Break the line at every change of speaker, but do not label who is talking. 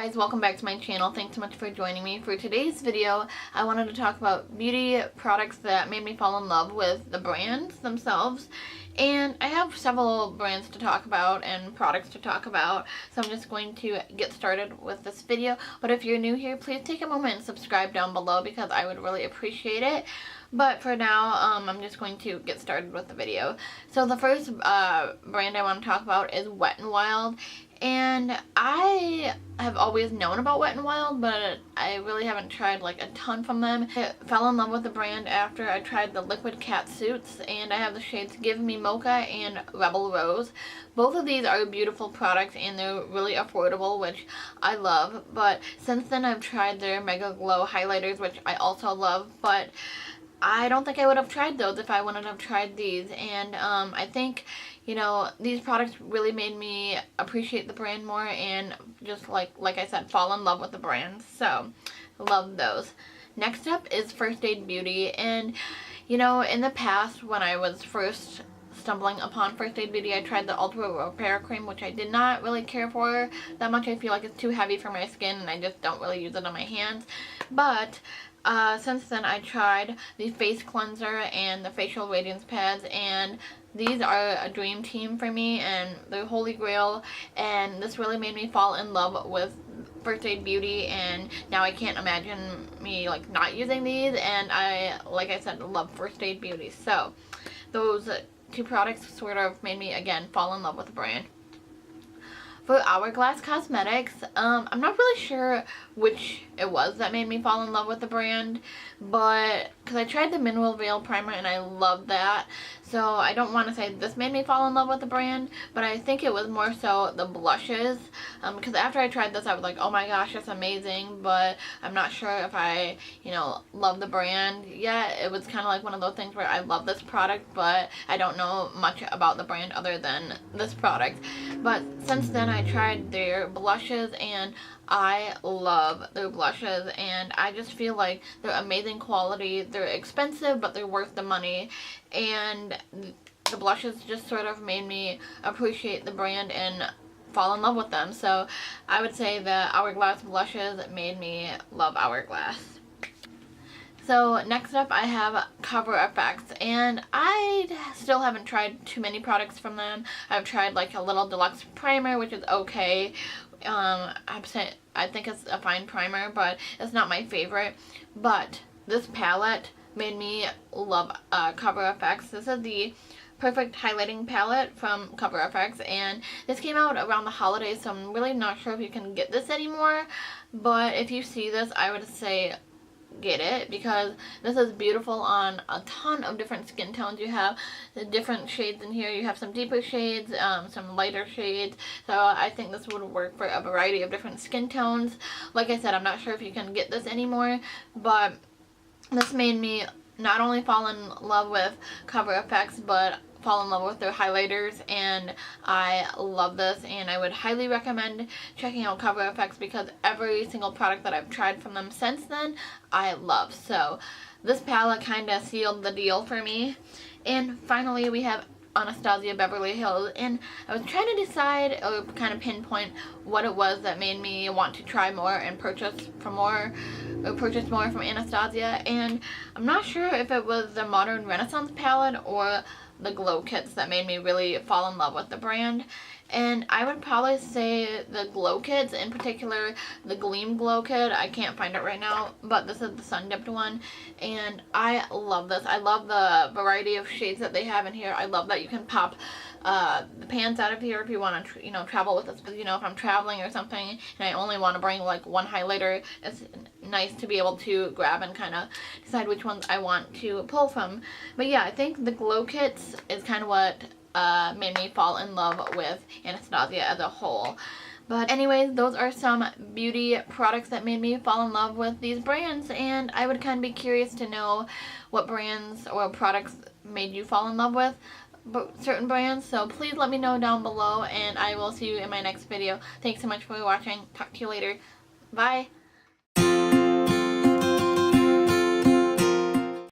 guys, welcome back to my channel. Thanks so much for joining me. For today's video, I wanted to talk about beauty products that made me fall in love with the brands themselves. And I have several brands to talk about and products to talk about, so I'm just going to get started with this video. But if you're new here, please take a moment and subscribe down below because I would really appreciate it. But for now, I'm just going to get started with the video. So the first brand I want to talk about is Wet n Wild. And I have always known about Wet n Wild, but I really haven't tried like a ton from them. I fell in love with the brand after I tried the liquid cat suits, and I have the shades Give Me Mocha and Rebel Rose. Both of these are beautiful products and they're really affordable, which I love. But since then I've tried their Mega Glow highlighters, which I also love, but I don't think I would have tried those if I wouldn't have tried these. And I think, you know, these products really made me appreciate the brand more and just like I said, fall in love with the brand. So, love those. Next up is First Aid Beauty. And, you know, in the past when I was first stumbling upon First Aid Beauty, I tried the Ultra Repair Cream, which I did not really care for that much. I feel like it's too heavy for my skin and I just don't really use it on my hands. But since then I tried the face cleanser and the facial radiance pads, and these are a dream team for me and they're holy grail, and this really made me fall in love with First Aid Beauty, and now I can't imagine me like not using these, and I, like I said, love First Aid Beauty. So those two products sort of made me again fall in love with the brand. For Hourglass Cosmetics, I'm not really sure which it was that made me fall in love with the brand, but because I tried the Mineral Veil Primer and I loved that, so I don't want to say this made me fall in love with the brand, but I think it was more so the blushes, because after I tried this I was like, oh my gosh, it's amazing, but I'm not sure if I, you know, love the brand yet. It was kind of like one of those things where I love this product, but I don't know much about the brand other than this product. But since then I tried their blushes and I love their blushes, and I just feel like they're amazing quality. They're expensive, but they're worth the money, and the blushes just sort of made me appreciate the brand and fall in love with them. So I would say the Hourglass blushes made me love Hourglass. So next up I have Cover FX, and I still haven't tried too many products from them. I've tried like a little deluxe primer, which is okay. I think it's a fine primer, but it's not my favorite. But this palette made me love Cover FX. This is the Perfect Highlighting Palette from Cover FX, and this came out around the holidays, so I'm really not sure if you can get this anymore. But if you see this, I would say get it, because this is beautiful on a ton of different skin tones. You have the different shades in here. You have some deeper shades, some lighter shades, so I think this would work for a variety of different skin tones. Like I said, I'm not sure if you can get this anymore, but this made me not only fall in love with Cover FX, but fall in love with their highlighters, and I love this, and I would highly recommend checking out Cover FX because every single product that I've tried from them since then I love. So this palette kind of sealed the deal for me. And finally we have Anastasia Beverly Hills, and I was trying to decide or kind of pinpoint what it was that made me want to try more and purchase more from Anastasia, and I'm not sure if it was the Modern Renaissance palette or the glow kits that made me really fall in love with the brand. And I would probably say the glow kits, in particular the Gleam Glow Kit. I can't find it right now, but this is the sun dipped one, and I love this. I love the variety of shades that they have in here. I love that you can pop the pans out of here if you want to, you know, travel with this. You know, if I'm traveling or something and I only want to bring like one highlighter, it's nice to be able to grab and kind of decide which ones I want to pull from. But yeah, I think the glow kits is kind of what made me fall in love with Anastasia as a whole. But anyways, those are some beauty products that made me fall in love with these brands, and I would kind of be curious to know what brands or products made you fall in love with certain brands. So please let me know down below, and I will see you in my next video. Thanks so much for watching. Talk to you later. Bye.